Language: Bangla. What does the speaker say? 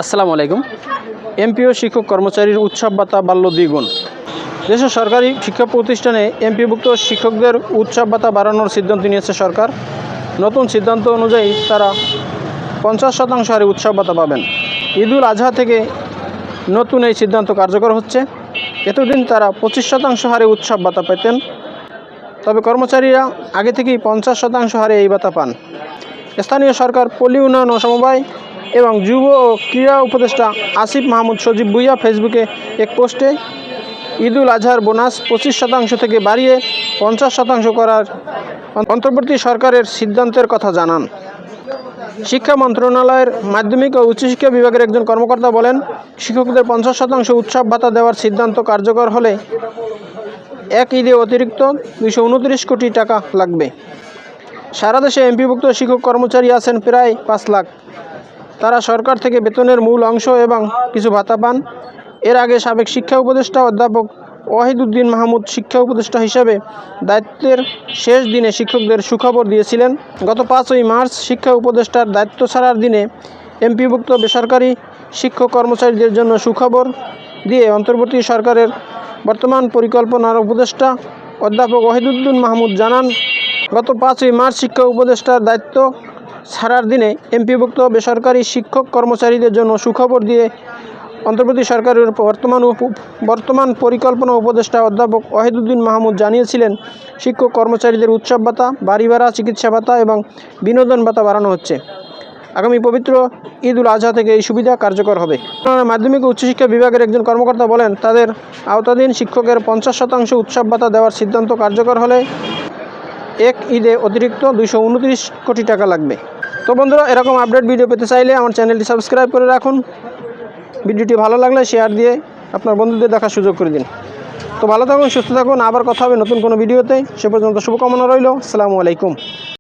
আসসালামু আলাইকুম। এমপিও শিক্ষক কর্মচারীর উৎসব ভাতা বাড়ল দ্বিগুণ। দেশের সরকারি শিক্ষা প্রতিষ্ঠানে এমপিভুক্ত শিক্ষকদের উৎসব ভাতা বাড়ানোর সিদ্ধান্ত নিয়েছে সরকার। নতুন সিদ্ধান্ত অনুযায়ী তারা 50% হারে উৎসব ভাতা পাবেন। ঈদুল আজহা থেকে নতুন এই সিদ্ধান্ত কার্যকর হচ্ছে। এতদিন তারা 25% হারে উৎসব ভাতা পেতেন, তবে কর্মচারীরা আগে থেকেই 50% হারে এই ভাতা পান। স্থানীয় সরকার, পল্লী উন্নয়ন ও সমবায় এবং যুব ও ক্রীড়া উপদেষ্টা আসিফ মাহমুদ সজীব ভুইয়া ফেসবুকে এক পোস্টে ঈদুল আজহার বোনাস 25% থেকে বাড়িয়ে 50% করার অন্তর্বর্তী সরকারের সিদ্ধান্তের কথা জানান। শিক্ষা মন্ত্রণালয়ের মাধ্যমিক ও উচ্চশিক্ষা বিভাগের একজন কর্মকর্তা বলেন, শিক্ষকদের 50% উৎসব ভাতা দেওয়ার সিদ্ধান্ত কার্যকর হলে এক ঈদে অতিরিক্ত 229 কোটি টাকা লাগবে। সারা দেশে এমপিভুক্ত শিক্ষক কর্মচারী আছেন প্রায় 5 লাখ। তারা সরকার থেকে বেতনের মূল অংশ এবং কিছু ভাতা পান। এর আগে সাবেক শিক্ষা উপদেষ্টা অধ্যাপক ওয়াহিদুদ্দিন মাহমুদ শিক্ষা উপদেষ্টা হিসেবে দায়িত্বের শেষ দিনে শিক্ষকদের সুখবর দিয়েছিলেন। গত 5ই মার্চ শিক্ষা উপদেষ্টার দায়িত্ব ছাড়ার দিনে এমপিভুক্ত বেসরকারি শিক্ষক কর্মচারীদের জন্য সুখবর দিয়ে অন্তর্বর্তী সরকারের বর্তমান পরিকল্পনার উপদেষ্টা অধ্যাপক ওয়াহিদুদ্দিন মাহমুদ জানান, গত 5ই মার্চ শিক্ষা উপদেষ্টার দায়িত্ব ছাড়ার দিনে এমপিভুক্ত বেসরকারি শিক্ষক কর্মচারীদের জন্য সুখবর দিয়ে অন্তর্বর্তী সরকারের বর্তমান পরিকল্পনা উপদেষ্টা অধ্যাপক ওয়াহিদুদ্দিন মাহমুদ জানিয়েছিলেন, শিক্ষক কর্মচারীদের উৎসব ভাতা, বাড়ি ভাড়া, চিকিৎসা ভাতা এবং বিনোদন ভাতা বাড়ানো হচ্ছে। আগামী পবিত্র ঈদুল আজহা থেকে এই সুবিধা কার্যকর হবে। মাধ্যমিক ও উচ্চশিক্ষা বিভাগের একজন কর্মকর্তা বলেন, তাদের আওতাধীন শিক্ষকের 50% উৎসব ভাতা দেওয়ার সিদ্ধান্ত কার্যকর হলে এক ঈদে অতিরিক্ত 229 কোটি টাকা লাগবে। তো বন্ধুরা, এরকম আপডেট ভিডিও পেতে চাইলে আমার চ্যানেলটি সাবস্ক্রাইব করে রাখুন। ভিডিওটি ভালো লাগলে শেয়ার দিয়ে আপনার বন্ধুদের দেখার সুযোগ করে দিন। তো ভালো থাকুন, সুস্থ থাকুন। আবার কথা হবে নতুন কোনো ভিডিওতে। সে পর্যন্ত শুভকামনা রইল। আসসালামু আলাইকুম।